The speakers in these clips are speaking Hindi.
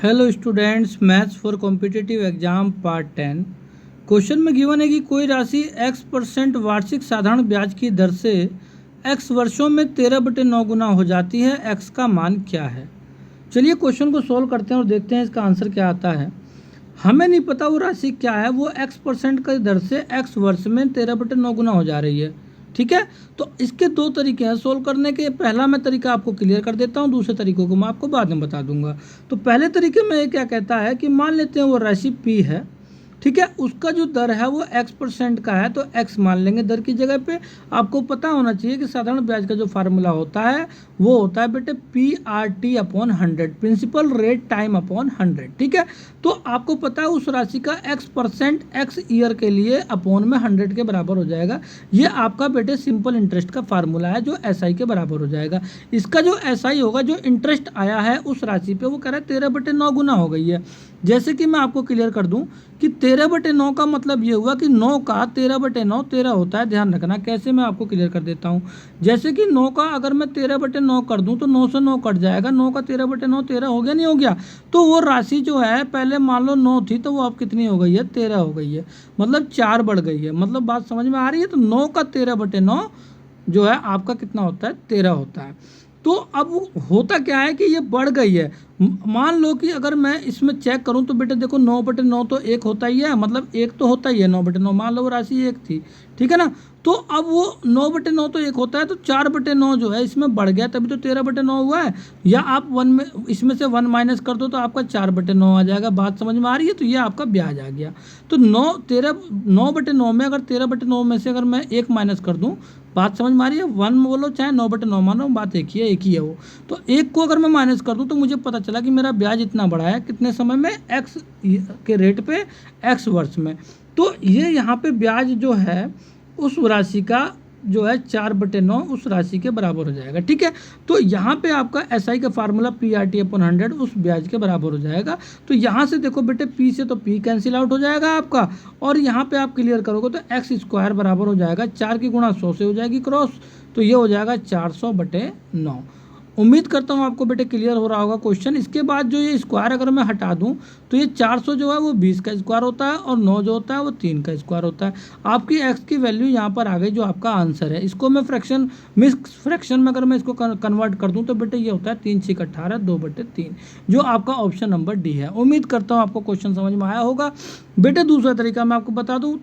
Hello students, maths for competitive exam part 10। Question में गिवन है कि कोई राशि x% वार्षिक साधारण ब्याज की दर से x वर्षों में 13/9 गुना हो जाती है। x का मान क्या है? चलिए क्वेश्चन को सोल्व करते हैं और देखते हैं इसका आंसर क्या आता है। हमें नहीं पता वो राशि क्या है, वो x% की दर से x वर्ष में 13/9 गुना हो जा रही है। ठीक है, तो इसके दो तरीके हैं सोल्व करने के। पहला मैं तरीका आपको क्लियर कर देता हूँ, दूसरे तरीकों को मैं आपको बाद में बता दूंगा। तो पहले तरीके में ये क्या कहता है कि मान लेते हैं वो राशि p है, ठीक है, उसका जो दर है वो x% का है, तो x मान लेंगे दर की जगह पे। आपको पता होना चाहिए कि साधारण ब्याज का जो फार्मूला होता है वो होता है बेटे PRT/100, principal rate time upon 100। ठीक है, तो आपको पता है उस राशि का x% x ईयर के लिए अपॉन में 100 के बराबर हो जाएगा। ये आपका बेटे सिंपल इंटरेस्ट का फार्मूला है जो SI के बराबर हो जाएगा। इसका जो SI होगा, जो इंटरेस्ट आया है उस राशि पे, वो कह रहा है 13/9 गुना हो गई है। जैसे कि मैं आपको क्लियर कर दूं कि 13/9 का मतलब ये हुआ कि 9 का 13/9 13 होता है। ध्यान रखना, कैसे मैं आपको क्लियर कर देता हूँ। जैसे कि 9 का अगर मैं 13/9 कर दूं तो 9 से 9 कट जाएगा, 9 का 13/9 13 हो गया, नहीं हो गया? तो वो राशि जो है पहले मान लो 9 थी, तो वो अब कितनी हो गई है? 13 हो गई है, मतलब 4 बढ़ गई है। मतलब बात समझ में आ रही है? तो 9 का 13/9 जो है आपका कितना होता है? 13 होता है। तो अब होता क्या है कि ये बढ़ गई है। मान लो कि अगर मैं इसमें चेक करूं तो बेटे देखो 9/9 तो 1 होता ही है, मतलब 1 तो होता ही है 9/9। मान लो वो राशि 1 थी, ठीक है ना, तो अब वो 9/9 तो 1 होता है, तो 4/9 जो है इसमें बढ़ गया, तभी तो 13/9 हुआ है। या आप वन में इसमें से 1 माइनस कर दो तो आपका 4/9 आ जाएगा। बात समझ में आ रही है? तो ये आपका ब्याज आ गया। तो 9/9 में अगर 13/9 में से अगर मैं 1 माइनस कर दूं, बात समझ में आ रही है? 1 बोलो चाहे 9/9 मानो, बात एक ही है वो। तो 1 को अगर मैं माइनस कर दूं तो मुझे पता चला कि मेरा ब्याज इतना बढ़ा है, कितने समय में? x के रेट पे x वर्ष में। तो ये यहाँ पे ब्याज जो है उस राशि का जो है 4/9 उस राशि के बराबर हो जाएगा। ठीक है, तो यहाँ पे आपका SI का फार्मूला PRT/100 उस ब्याज के बराबर हो जाएगा। तो यहाँ से देखो बेटे, P से तो P कैंसिल आउट हो जाएगा आपका, और यहाँ पे आप क्लियर करोगे तो x² बराबर हो जाएगा 4 की गुणा 100 से हो जाएगी क्रॉस, तो ये हो जाएगा 400/9। उम्मीद करता हूँ आपको बेटे क्लियर हो रहा होगा क्वेश्चन। इसके बाद जो ये स्क्वायर अगर मैं हटा दूँ तो ये 400 जो है वो 20 का स्क्वायर होता है, और 9 जो होता है वो 3 का स्क्वायर होता है। आपकी x की वैल्यू यहाँ पर आ गई, जो आपका आंसर है। इसको मैं मिक्स फ्रैक्शन में अगर मैं इसको कन्वर्ट कर दूँ तो बेटे ये होता है 3 6 18 2/3, जो आपका ऑप्शन नंबर डी है। उम्मीद करता हूँ आपको क्वेश्चन समझ में आया होगा। बेटे दूसरा तरीका मैं आपको बता दूँ,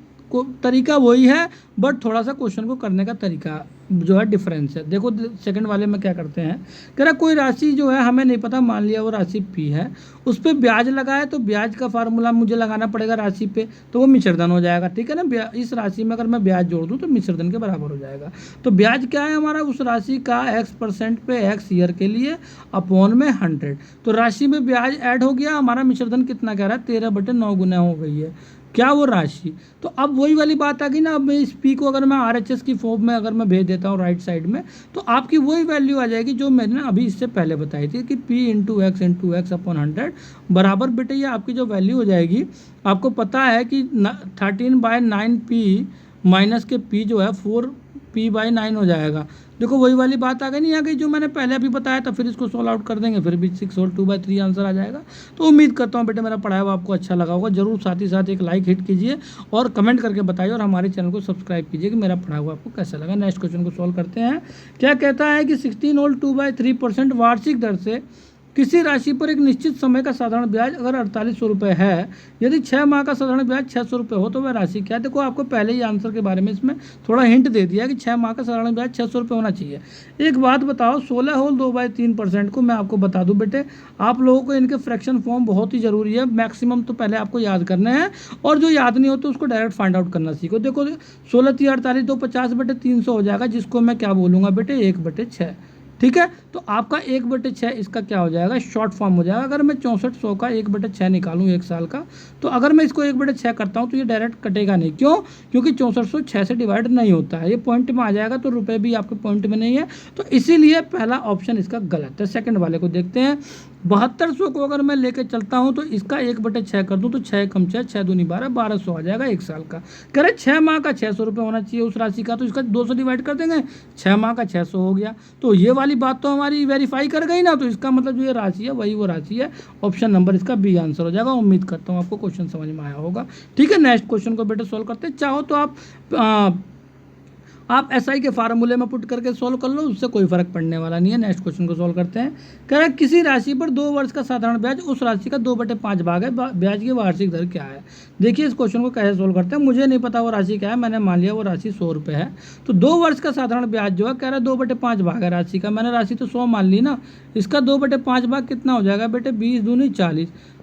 तरीका वही है, बट थोड़ा सा क्वेश्चन को करने का तरीका जो है डिफरेंस है। देखो सेकंड वाले में क्या करते हैं, कह रहा कोई राशि जो है हमें नहीं पता, मान लिया वो राशि p है, उस पर ब्याज लगा है, तो ब्याज का फार्मूला मुझे लगाना पड़ेगा राशि पे, तो वो मिश्रधन हो जाएगा। ठीक है ना, इस राशि में अगर मैं ब्याज जोड़ दूं तो मिश्रधन के बराबर हो जाएगा। तो ब्याज क्या है हमारा? उस राशि का x% पे x ईयर के लिए अपॉन में 100। तो राशि में ब्याज ऐड हो गया, हमारा मिश्रधन कितना कह रहा है? 13/9 गुना हो गई है क्या वो राशि। तो अब वही वाली बात आ गई ना, अब मैं इस पी को अगर मैं RHS की फॉर्म में अगर मैं भेज देता हूँ राइट साइड में, तो आपकी वही वैल्यू आ जाएगी जो मैंने ना अभी इससे पहले बताई थी कि P×x/x/100 बराबर बेटे ये आपकी जो वैल्यू हो जाएगी। आपको पता है कि 13/9p माइनस के p जो है 4p/9 हो जाएगा। देखो वही वाली बात आ गई, नहीं आ गई, जो मैंने पहले अभी बताया था। फिर इसको सोल्व आउट कर देंगे, फिर भी 6 और 2/3 आंसर आ जाएगा। तो उम्मीद करता हूँ बेटे मेरा पढ़ाया हुआ आपको अच्छा लगा होगा। जरूर साथ ही साथ एक लाइक हिट कीजिए और कमेंट करके बताइए, और हमारे चैनल को सब्सक्राइब कीजिए कि मेरा पढ़ा हुआ आपको कैसा लगा। नेक्स्ट क्वेश्चन को सोल्व करते हैं। क्या कहता है कि 16 और 2/3% वार्षिक दर से किसी राशि पर एक निश्चित समय का साधारण ब्याज अगर 4800 रुपये है, यदि 6 माह का साधारण ब्याज 600 रुपये हो, तो वह राशि क्या है? देखो आपको पहले ही आंसर के बारे में इसमें थोड़ा हिंट दे दिया कि 6 माह का साधारण ब्याज 600 रुपये होना चाहिए। एक बात बताओ, 16 होल 2/3% को मैं आपको बता दूं बेटे, आप लोगों को इनके फ्रैक्शन फॉर्म बहुत ही जरूरी है। मैक्सिमम तो पहले आपको याद करने हैं, और जो याद नहीं हो तो उसको डायरेक्ट फाइंड आउट करना सीखो। देखो 16 3 48 तो 50/300 हो जाएगा, जिसको मैं क्या बोलूँगा बेटे? 1/6। ठीक है, तो आपका 1/6 इसका क्या हो जाएगा? शॉर्ट फॉर्म हो जाएगा। अगर मैं 6400 का 1/6 निकालूं एक साल का, तो अगर मैं इसको 1/6 करता हूं तो ये डायरेक्ट कटेगा नहीं। क्यों? क्योंकि 6400 6 से डिवाइड नहीं होता है, ये पॉइंट में आ जाएगा, तो रुपए भी आपके पॉइंट में नहीं है, तो इसीलिए पहला ऑप्शन इसका गलत है। सेकंड वाले को देखते हैं। 7200 को अगर मैं लेके चलता हूं तो इसका 1/6 कर दूं तो 6 कम 6 6 दूनी 12 1200 आ जाएगा एक साल का। कह रहे 6 माह का 600 रुपये होना चाहिए उस राशि का, तो इसका 2 से डिवाइड कर देंगे, 6 माह का 600 हो गया। तो ये वाली बात तो हमारी हमारी वेरीफाई कर गई ना, तो इसका मतलब जो ये राशि है वही वो राशि है। ऑप्शन नंबर इसका बी आंसर हो जाएगा। उम्मीद करता हूँ आपको क्वेश्चन समझ में आया होगा। ठीक है, नेक्स्ट क्वेश्चन को बेटा सोल्व करते हैं। चाहो तो आप एसआई के फार्मूले में पुट करके सोल्व कर लो, उससे कोई फर्क पड़ने वाला नहीं है। नेक्स्ट क्वेश्चन को सोल्व करते हैं। कह रहा है किसी राशि पर 2 वर्ष का साधारण ब्याज उस राशि का 2/5 भाग है, ब्याज की वार्षिक दर क्या है। देखिए इस क्वेश्चन को कैसे सोल्व करते हैं। मुझे नहीं पता वो राशि क्या है, मैंने मान लिया वो राशि 100 रुपये है। तो 2 वर्ष का साधारण ब्याज जो है कह रहा है 2/5 भाग है राशि का। मैंने राशि तो 100 मान ली ना, इसका 2/5 भाग कितना हो जाएगा बेटे, 20 दूनी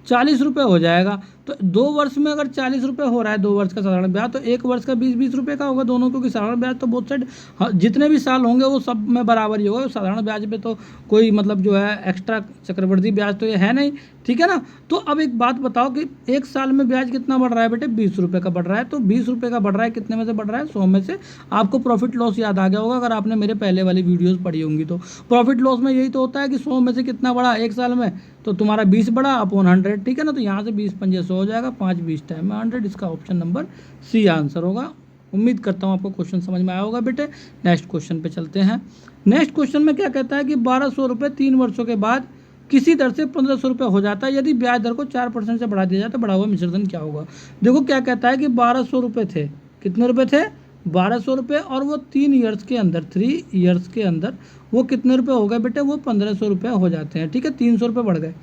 40 रुपये हो जाएगा। तो 2 वर्ष में अगर 40 रुपये हो रहा है 2 वर्ष का साधारण ब्याज, तो 1 वर्ष का 20 रुपये का होगा दोनों, क्योंकि साधारण ब्याज तो बहुत साइड जितने भी साल होंगे वो सब में बराबर ही होगा। साधारण ब्याज पे तो कोई मतलब जो है एक्स्ट्रा चक्रवृद्धि ब्याज तो ये है नहीं। ठीक है ना। तो अब एक बात बताओ कि 1 साल में ब्याज कितना बढ़ रहा है बेटे, 20 रुपये का बढ़ रहा है। तो 20 रुपये का बढ़ रहा है, कितने में से बढ़ रहा है, 100 में से। आपको प्रॉफिट लॉस याद आ गया होगा अगर आपने मेरे पहले वाली वीडियोस पढ़ी होंगी तो। प्रॉफिट लॉस में यही तो होता है कि 100 में से कितना बढ़ा 1 साल में, तो तुम्हारा 20 बढ़ा अपॉन 100। ठीक है ना। तो यहाँ से 20 पंजे 100 हो जाएगा, 5 20 टाइम में 100। इसका ऑप्शन नंबर सी आंसर होगा। उम्मीद करता हूँ आपको क्वेश्चन समझ में आया होगा बेटे। नेक्स्ट क्वेश्चन पे चलते हैं। नेक्स्ट क्वेश्चन में क्या कहता है कि 1200 रुपये 3 वर्षों के बाद किसी दर से 1500 रुपये हो जाता है, यदि ब्याज दर को 4% से बढ़ा दिया जाए तो बढ़ा हुआ मिश्रधन क्या होगा। देखो क्या कहता है कि 1200 रुपये थे, कितने रुपये थे, 1200 रुपये, और वो 3 ईयर्स के अंदर, 3 ईयर्स के अंदर वो कितने रुपये हो गए बेटे, वो 1500 रुपये हो जाते हैं। ठीक है, 300 रुपये बढ़ गए।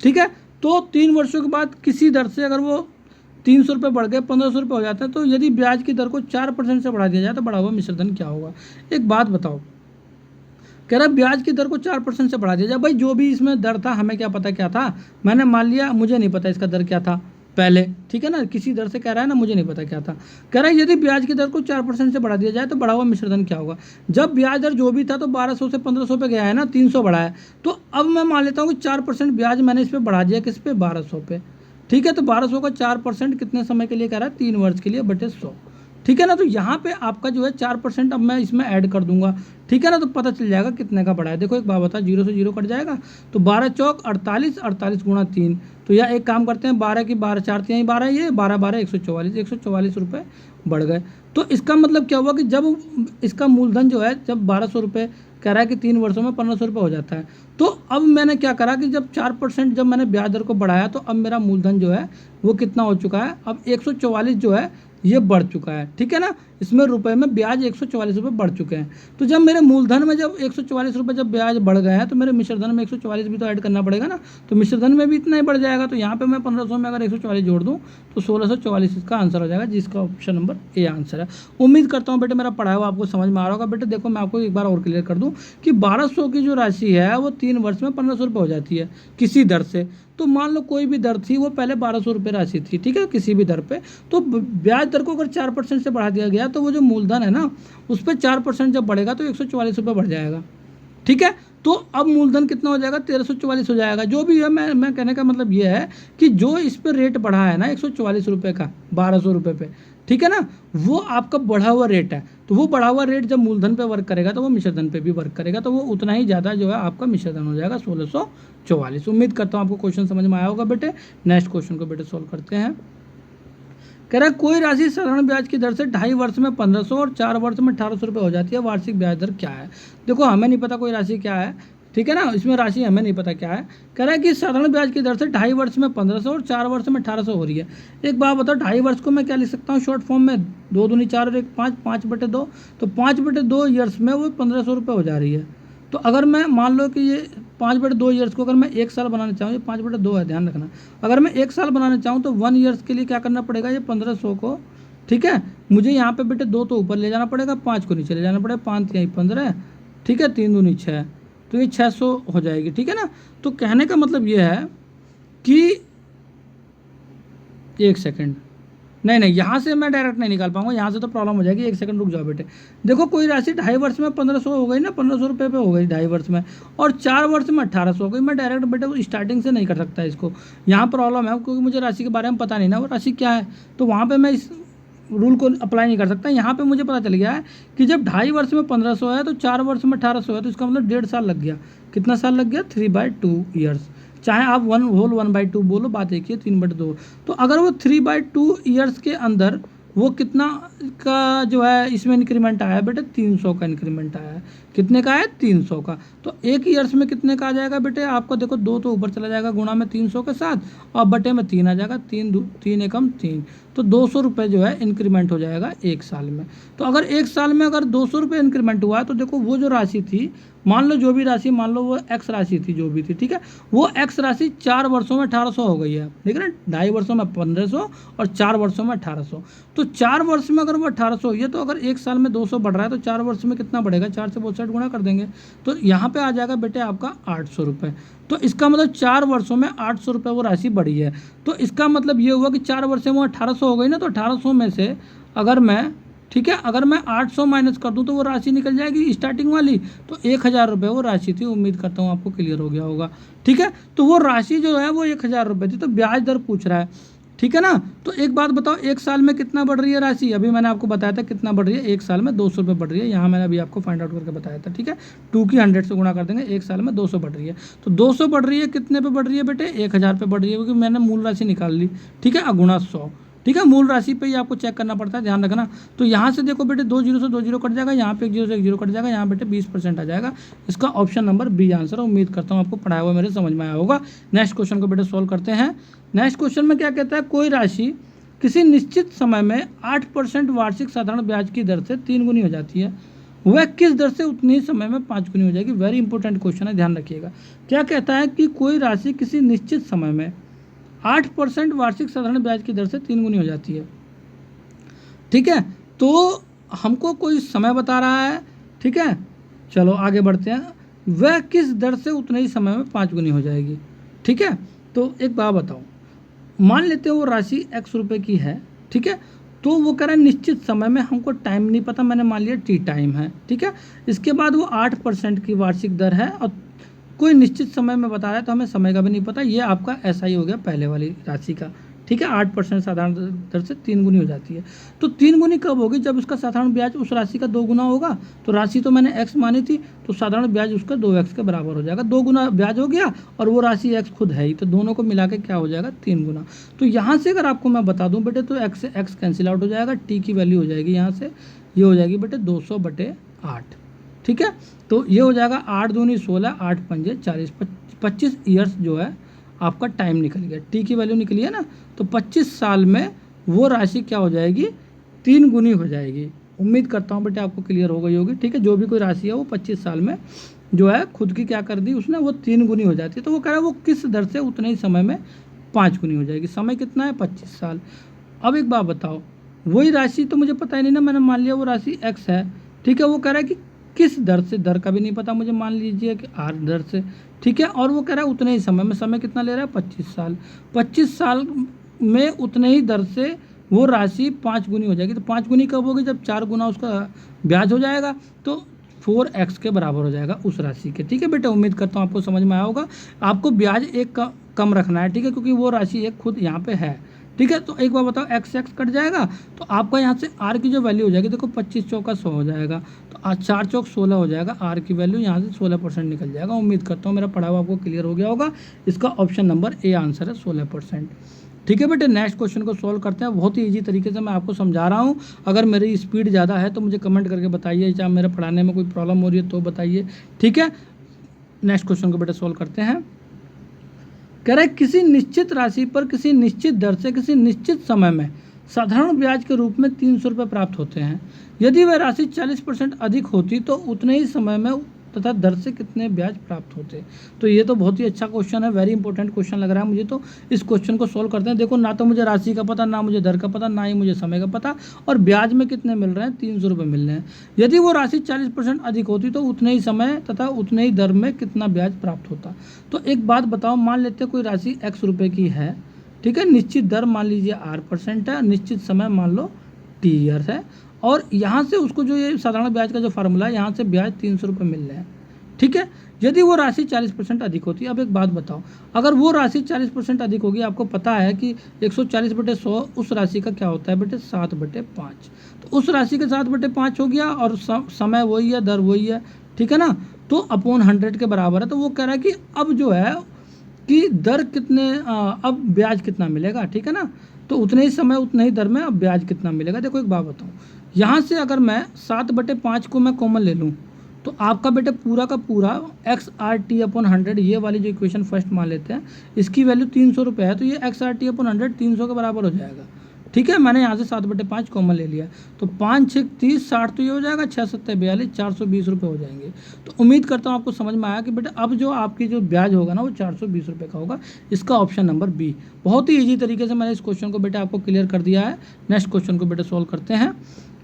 ठीक है, तो 3 वर्षों के बाद किसी दर से अगर वो 300 रुपये बढ़ गए 1500 रुपये हो जाते हैं, तो यदि ब्याज की दर को 4% से बढ़ा दिया जाए तो बढ़ा हुआ मिश्रधन क्या होगा। एक बात बताओ, कह रहा है ब्याज की दर को 4% से बढ़ा दिया जाए। भाई जो भी इसमें दर था हमें क्या पता क्या था, मैंने मान लिया मुझे नहीं पता इसका दर क्या था पहले। ठीक है ना, किसी दर से कह रहा है ना, मुझे नहीं पता क्या था। कह रहा है यदि ब्याज की दर को 4% से बढ़ा दिया जाए तो बढ़ा हुआ मिश्रधन क्या होगा। जब ब्याज दर जो भी था तो 1200 से 1500 पे गया है ना, 300 बढ़ा है। तो अब मैं मान लेता हूँ कि 4% ब्याज मैंने इस पर बढ़ा दिया, किस पे, 1200 पे। ठीक है, तो 1200 का 4% कितने समय के लिए कह रहा है, 3 वर्ष के लिए बटे 100। ठीक है ना। तो यहाँ पे आपका जो है 4% अब मैं इसमें ऐड कर दूंगा। ठीक है ना, तो पता चल जाएगा कितने का बढ़ा है। देखो एक बात बता, 0 से 0 कट जाएगा, तो 12 चौक 48, 48 गुणा 3। तो यह एक काम करते हैं, 12 की 12 4 3 12, ये 12 12 144 रुपये बढ़ गए। तो इसका मतलब क्या हुआ कि जब इसका मूलधन जो है, जब 1200 रुपये कह रहा है कि 3 वर्षों में 1500 रुपये हो जाता है, तो अब मैंने क्या करा कि जब 4% जब मैंने ब्याज दर को बढ़ाया, तो अब मेरा मूलधन जो है वो कितना हो चुका है, अब 144 जो है ये बढ़ चुका है। ठीक है ना, इसमें रुपए में ब्याज 144 रुपये बढ़ चुके हैं। तो जब मेरे मूलधन में जब 144 रुपये जब ब्याज बढ़ गए हैं, तो मेरे मिश्रधन में 144 भी तो ऐड करना पड़ेगा ना, तो मिश्रधन में भी इतना ही बढ़ जाएगा। तो यहाँ पे मैं 1500 में अगर 144 जोड़ दूँ तो 1644 इसका आंसर हो जाएगा, जिसका ऑप्शन नंबर ए आंसर है। उम्मीद करता हूँ बेटे मेरा पढ़ाया हुआ आपको समझ में आ रहा होगा। बेटे देखो मैं आपको एक बार और क्लियर कर दूँ कि 1200 की जो राशि है वो 3 वर्ष में 1500 रुपये हो जाती है किसी दर से। तो मान लो कोई भी दर थी, वो पहले 1200 रुपये राशि थी। ठीक है, किसी भी दर पे, तो ब्याज दर को अगर 4% से बढ़ा दिया गया, तो वो जो मूलधन है ना, उस पर 4% जब बढ़ेगा तो 144 रुपये बढ़ जाएगा। ठीक है, तो अब मूलधन कितना हो जाएगा, 1344 हो जाएगा। जो भी है, मैं कहने का मतलब ये है कि जो इस पर रेट बढ़ा है ना 144 रुपये का 1200 रुपये पे, ठीक है ना, वो आपका बढ़ा हुआ रेट है। तो वो बढ़ा हुआ रेट जब मूलधन पे वर्क करेगा तो वो मिश्रधन पे भी वर्क करेगा, तो वो उतना ही ज़्यादा जो है आपका मिश्रधन हो जाएगा 1644। उम्मीद करता हूँ आपको क्वेश्चन समझ में आया होगा बेटे। नेक्स्ट क्वेश्चन को बेटे सोल्व करते हैं। कह रहा है कोई राशि साधारण ब्याज की दर से 2.5 वर्ष में 1500 और 4 वर्ष में 1800 रुपये हो जाती है, वार्षिक ब्याज दर क्या है। देखो हमें नहीं पता कोई राशि क्या है, ठीक है ना, इसमें राशि हमें नहीं पता क्या है। कह रहा है कि साधारण ब्याज की दर से 2.5 वर्ष में 1500 और 4 वर्ष में 1800 हो रही है। एक बात बताओ, 2.5 वर्ष को मैं क्या लिख सकता हूँ शॉर्ट फॉर्म में, 2 दूनी 4 और 1 5, 5/2। तो 5/2 ईयर्स में वो 1500 रुपये हो जा रही है। तो अगर मैं मान लो कि ये 5/2 ईयर्स को अगर मैं 1 साल बनाना चाहूँ, ये 5/2 है, ध्यान रखना। अगर मैं 1 साल बनाना चाहूँ तो 1 ईयर्स के लिए क्या करना पड़ेगा, ये 1500 को, ठीक है, मुझे यहाँ पे बेटे 2 तो ऊपर ले जाना पड़ेगा, 5 को नीचे ले जाना पड़ेगा, 5 3 15, ठीक है, 3 दूनी 6, तो ये 600 हो जाएगी। ठीक है ना। तो कहने का मतलब ये है कि 1 सेकंड, नहीं यहाँ से मैं डायरेक्ट नहीं निकाल पाऊंगा, यहाँ से तो प्रॉब्लम हो जाएगी। 1 सेकंड रुक जाओ बेटे। देखो कोई राशि 2.5 वर्ष में 1500 हो गई ना, 1500 रुपये पे हो गई 2.5 वर्ष में, और 4 वर्ष में 1800 हो गई। मैं डायरेक्ट बेटे स्टार्टिंग से नहीं कर सकता इसको, यहाँ प्रॉब्लम है क्योंकि मुझे राशि के बारे में पता नहीं ना वो राशि क्या है, तो वहाँ पर मैं इस रूल को अप्लाई नहीं कर सकता। यहाँ पे मुझे पता चल गया है कि जब 2.5 वर्ष में 1500 है तो 4 वर्ष में 1800 है, तो इसका मतलब 1.5 साल लग गया। कितना साल लग गया, 3/2 ईयर्स। चाहे आप 1/2 बोलो, बात एक ही है, 3/2। तो अगर वो 3/2 ईयर्स के अंदर वो कितना का जो है इसमें इंक्रीमेंट आया है बेटे, 300 का इंक्रीमेंट आया है। कितने का है? 300 का। तो एक ईयर्स में कितने का आ जाएगा बेटे आपको? देखो 2 तो ऊपर चला जाएगा गुणा में 300 के साथ और बटे में 3 आ जाएगा, 3 एकम 3, तो 200 रुपये जो है इंक्रीमेंट हो जाएगा एक साल में। तो अगर एक साल में अगर 200 रुपये इंक्रीमेंट हुआ है तो देखो वो जो राशि थी, मान लो जो भी राशि, मान लो वो एक्स राशि थी जो भी थी, ठीक है, वो एक्स राशि 4 वर्षों में 1800 हो गई है, ठीक है ना, 2.5 वर्षों में 1500 और 4 वर्षों में 1800। तो 4 वर्ष में अगर वो 1800 हुई है तो अगर एक साल में 200 बढ़ रहा है तो 4 वर्ष में कितना बढ़ेगा? 4 से बहुत साइड गुणा कर देंगे तो यहाँ पे आ जाएगा बेटे आपका 800 रुपये। तो इसका मतलब 4 वर्षों में 800 रुपये वो राशि बढ़ी है। तो इसका मतलब ये हुआ कि 4 वर्ष में वो 1800 हो गई ना, तो 1800 में से अगर मैं, ठीक है, अगर मैं 800 माइनस कर दूं तो वो राशि निकल जाएगी स्टार्टिंग वाली, तो 1000 रुपये वो राशि थी। उम्मीद करता हूँ आपको क्लियर हो गया होगा, ठीक है। तो वो राशि जो है वो 1000 रुपये थी, तो ब्याज दर पूछ रहा है, ठीक है ना। तो एक बात बताओ, एक साल में कितना बढ़ रही है राशि? अभी मैंने आपको बताया था कितना बढ़ रही है, एक साल में 200 रुपये बढ़ रही है। यहाँ मैंने अभी आपको फाइंड आउट करके बताया था, ठीक है। 2 की 100 से गुणा कर देंगे, एक साल में 200 बढ़ रही है। तो 200 बढ़ रही है, कितने पे बढ़ रही है बेटे? 1000 पे बढ़ रही है, क्योंकि मैंने मूल राशि निकाल ली, ठीक है, गुणा 100, ठीक है। मूल राशि पे ही आपको चेक करना पड़ता है, ध्यान रखना। तो यहाँ से देखो बेटे 2 जीरो से 2 जीरो कट जाएगा, यहाँ पे 1 जीरो से 1 जीरो कट जाएगा, यहाँ बेटे 20% आ जाएगा। इसका ऑप्शन नंबर बी आंसर है। उम्मीद करता हूँ आपको पढ़ाया हुआ मेरे समझ में आया होगा। नेक्स्ट क्वेश्चन को बेटे सोल्व करते हैं। नेक्स्ट क्वेश्चन में क्या कहता है? कोई राशि किसी निश्चित समय में 8% वार्षिक साधारण ब्याज की दर से 3 गुनी हो जाती है, वह किस दर से उतनी ही समय में 5 गुनी हो जाएगी? वेरी इंपॉर्टेंट क्वेश्चन है, ध्यान रखिएगा। क्या कहता है कि कोई राशि किसी निश्चित समय में 8% वार्षिक साधारण ब्याज की दर से 3 गुनी हो जाती है, ठीक है। तो हमको कोई समय बता रहा है, ठीक है। चलो आगे बढ़ते हैं। वह किस दर से उतने ही समय में 5 गुनी हो जाएगी, ठीक है। तो एक बात बताओ, मान लेते हैं वो राशि x रुपये की है, ठीक है। तो वो कह रहा है निश्चित समय में, हमको टाइम नहीं पता, मैंने मान लिया टी टाइम है, ठीक है। इसके बाद वो 8% की वार्षिक दर है और कोई निश्चित समय में बता रहा है, तो हमें समय का भी नहीं पता। ये आपका ऐसा ही हो गया पहले वाली राशि का, ठीक है। 8% साधारण दर से 3 गुनी हो जाती है। तो 3 गुनी कब होगी? जब उसका साधारण ब्याज उस राशि का 2 गुना होगा। तो राशि तो मैंने x मानी थी, तो साधारण ब्याज उसका 2x के बराबर हो जाएगा। 2 गुना ब्याज हो गया और वो राशि x खुद है ही, तो दोनों को मिला के क्या हो जाएगा? 3 गुना। तो यहाँ से अगर आपको मैं बता दूँ बेटे, तो x से x कैंसिल आउट हो जाएगा, t की वैल्यू हो जाएगी यहाँ से, ये हो जाएगी बेटे 200/8, ठीक है। तो ये हो जाएगा 8 दूनी 16, 8 पंजे 40, 25 ईयर्स जो है आपका टाइम निकल गया। टी की वैल्यू निकली है ना, तो 25 साल में वो राशि क्या हो जाएगी? 3 गुनी हो जाएगी। उम्मीद करता हूँ बेटे आपको क्लियर हो गई होगी, ठीक है। जो भी कोई राशि है वो 25 साल में जो है खुद की क्या कर दी उसने, वो 3 गुनी हो जाती है। तो वो कह रहा है वो किस दर से उतने ही समय में 5 गुनी हो जाएगी। समय कितना है? 25 साल। अब एक बात बताओ, वही राशि तो मुझे पता ही नहीं ना, मैंने मान लिया वो राशि x है, ठीक है। वो कह रहा है कि किस दर से, दर का भी नहीं पता मुझे, मान लीजिए कि r दर से, ठीक है। और वो कह रहा है उतने ही समय में, समय कितना ले रहा है? 25 साल। 25 साल में उतने ही दर से वो राशि 5 गुनी हो जाएगी। तो 5 गुनी कब होगी? जब 4 गुना उसका ब्याज हो जाएगा, तो 4x के बराबर हो जाएगा उस राशि के, ठीक है बेटा। उम्मीद करता हूँ आपको समझ में आया होगा। आपको ब्याज एक का कम रखना है, ठीक है, क्योंकि वो राशि एक खुद यहाँ पे है, ठीक है। तो एक बार बताओ, x कट जाएगा तो आपका यहाँ से r की जो वैल्यू हो जाएगी, देखो 25 चौका 100 हो जाएगा, तो 4 चौक 16 हो जाएगा, r की वैल्यू यहाँ से 16% निकल जाएगा। उम्मीद करता हूँ मेरा पढ़ा हुआ आपको क्लियर हो गया होगा। इसका ऑप्शन नंबर ए आंसर है, 16%, ठीक है बेटे। नेक्स्ट क्वेश्चन को सॉल्व करते हैं। बहुत ही ईजी तरीके से मैं आपको समझा रहा हूँ। अगर मेरी स्पीड ज़्यादा है तो मुझे कमेंट करके बताइए, चाहे मेरे पढ़ाने में कोई प्रॉब्लम हो रही है तो बताइए, ठीक है। नेक्स्ट क्वेश्चन को बेटे सॉल्व करते हैं। कह रहा है किसी निश्चित राशि पर किसी निश्चित दर से किसी निश्चित समय में साधारण ब्याज के रूप में 300 रुपये प्राप्त होते हैं। यदि वह राशि 40% अधिक होती तो उतने ही समय में तथा दर से कितने ब्याज प्राप्त होते। तो ये तो बहुत ही अच्छा क्वेश्चन है, वेरी इंपॉर्टेंट क्वेश्चन लग रहा है मुझे। तो इस क्वेश्चन को सॉल्व करते हैं। देखो, ना तो मुझे राशि का पता, ना मुझे दर का पता, ना ही मुझे समय का पता, और ब्याज में कितने मिल रहे हैं? 300 रुपये मिल रहे हैं। यदि वो राशि 40% अधिक होती तो उतने ही समय तथा उतने ही दर में कितना ब्याज प्राप्त होता। तो एक बात बताओ, मान लेते हैं कोई राशि x रुपये की है, ठीक है। निश्चित दर मान लीजिए r% है, निश्चित समय मान लो t ईयर है, और यहाँ से उसको जो ये साधारण ब्याज का जो फार्मूला है, यहाँ से ब्याज 300 रुपये मिल रहे हैं, ठीक है। यदि वो राशि 40% अधिक होती है। अब एक बात बताओ, अगर वो राशि 40% अधिक होगी, आपको पता है कि 140/100 उस राशि का क्या होता है बेटे? 7/5। तो उस राशि का 7/5 हो गया, और समय वही है, दर वही है, ठीक है ना। तो अपॉन 100 के बराबर है। तो वो कह रहा है कि अब जो है कि दर कितने, अब ब्याज कितना मिलेगा, ठीक है ना। तो उतने ही समय उतने ही दर में अब ब्याज कितना मिलेगा। देखो एक बात बताऊँ, यहाँ से अगर मैं 7/5 को मैं कॉमन ले लूँ तो आपका बेटा पूरा का पूरा XRT/100, ये वाली जो इक्वेशन फर्स्ट मान लेते हैं, इसकी वैल्यू 300 रुपये है, तो ये XRT/100 300 के बराबर हो जाएगा। ठीक है, मैंने यहाँ से 7/5 कॉमन ले लिया, तो 5 6 30 60, तो ये हो जाएगा 6 7 42 420 रुपये हो जाएंगे। तो उम्मीद करता हूँ आपको समझ में आया कि बेटा अब जो आपकी जो ब्याज होगा ना वो 420 रुपये का होगा। इसका ऑप्शन नंबर बी। बहुत ही ईजी तरीके से मैंने इस क्वेश्चन को बेटा आपको क्लियर कर दिया है। नेक्स्ट क्वेश्चन को बेटा सॉल्व करते हैं।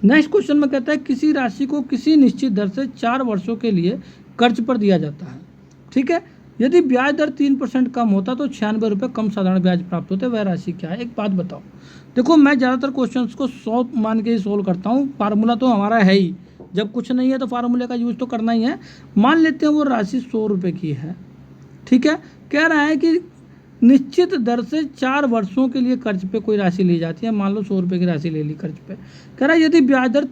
नेक्स्ट क्वेश्चन में कहता है किसी राशि को किसी निश्चित दर से 4 वर्षों के लिए कर्ज पर दिया जाता है। ठीक है, यदि ब्याज दर 3% कम होता तो 96 रुपये कम साधारण ब्याज प्राप्त होते, वह राशि क्या है? एक बात बताओ, देखो मैं ज़्यादातर क्वेश्चंस को 100 मान के ही सोल्व करता हूँ। फार्मूला तो हमारा है ही, जब कुछ नहीं है तो फार्मूले का यूज तो करना ही है। मान लेते हैं वो राशि 100 रुपये की है। ठीक है, कह रहा है कि निश्चित दर से 4 वर्षों के लिए कर्ज पे कोई राशि ली जाती है। मान लो 100 रुपये की राशि ले ली कर्ज पे। कह रहा है यदि ब्याज दर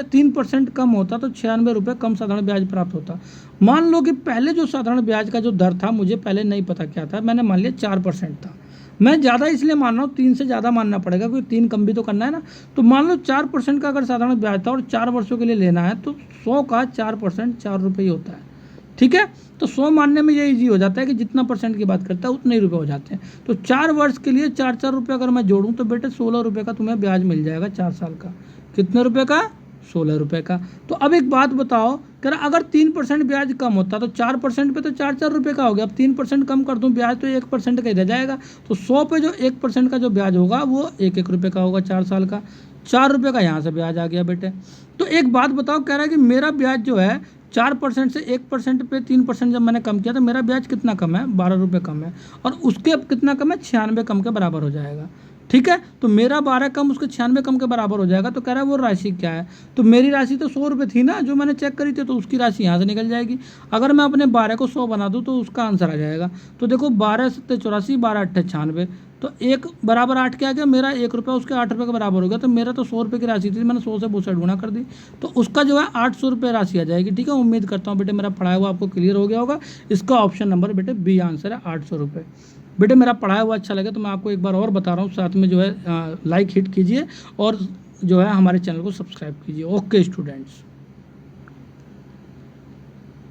3% कम होता तो 96 रुपये कम साधारण ब्याज प्राप्त होता। मान लो कि पहले जो साधारण ब्याज का जो दर था, मुझे पहले नहीं पता क्या था, मैंने मान लिया 4% था। मैं ज़्यादा इसलिए मान रहा हूँ, 3 से ज़्यादा मानना पड़ेगा क्योंकि 3 कम भी तो करना है ना। तो मान लो 4% का अगर साधारण ब्याज था और 4 वर्षों के लिए लेना है तो 100 का 4% 4 रुपये ही होता है। ठीक है, तो 100 मानने में ये इजी हो जाता है कि जितना परसेंट की बात करता है उतने ही रुपये हो जाते हैं। तो 4 वर्ष के लिए 4 रुपये अगर मैं जोड़ूं तो बेटे 16 रुपये का तुम्हें ब्याज मिल जाएगा 4 साल का। कितने रुपये का? 16 रुपये का। तो अब एक बात बताओ, कह रहा अगर 3% ब्याज कम होता तो 4% पे तो 4 रुपये का हो गया। अब 3% कम कर दूं ब्याज तो 1% का ही रह जाएगा। तो 100 पे जो 1% का जो ब्याज होगा वो 1 रुपये का होगा 4 साल का। 4 रुपये का यहाँ से ब्याज आ गया बेटे। तो एक बात बताओ, कह रहा है कि मेरा ब्याज जो है 4% से 1% पे 3% जब मैंने कम किया तो मेरा ब्याज कितना कम है? 12 रुपये कम है। और उसके अब कितना कम है? 96 कम के बराबर हो जाएगा। ठीक है, तो मेरा 12 कम उसके 96 कम के बराबर हो जाएगा। तो कह रहा है वो राशि क्या है? तो मेरी राशि तो 100 रुपये थी ना जो मैंने चेक करी थी, तो उसकी राशि यहाँ से निकल जाएगी। अगर मैं अपने 12 को 100 बना दूँ तो उसका आंसर आ जाएगा। तो देखो 12 7 84, 12 8 96, तो 1 बराबर 8 के आ गया, मेरा 1 रुपया उसके 8 रुपये के बराबर हो गया। तो मेरा तो 100 रुपये की राशि थी, मैंने 100 से बहुत साइड गुना कर दी, तो उसका जो है 800 रुपये राशि आ जाएगी। ठीक है, उम्मीद करता हूँ बेटे मेरा पढ़ाया हुआ आपको क्लियर हो गया होगा। इसका ऑप्शन नंबर बेटे बी आंसर है, 800 रुपये। बेटे मेरा पढ़ाया हुआ अच्छा लगे तो मैं आपको एक बार और बता रहा हूँ, साथ में जो है लाइक हिट कीजिए और जो है हमारे चैनल को सब्सक्राइब कीजिए। Okay students.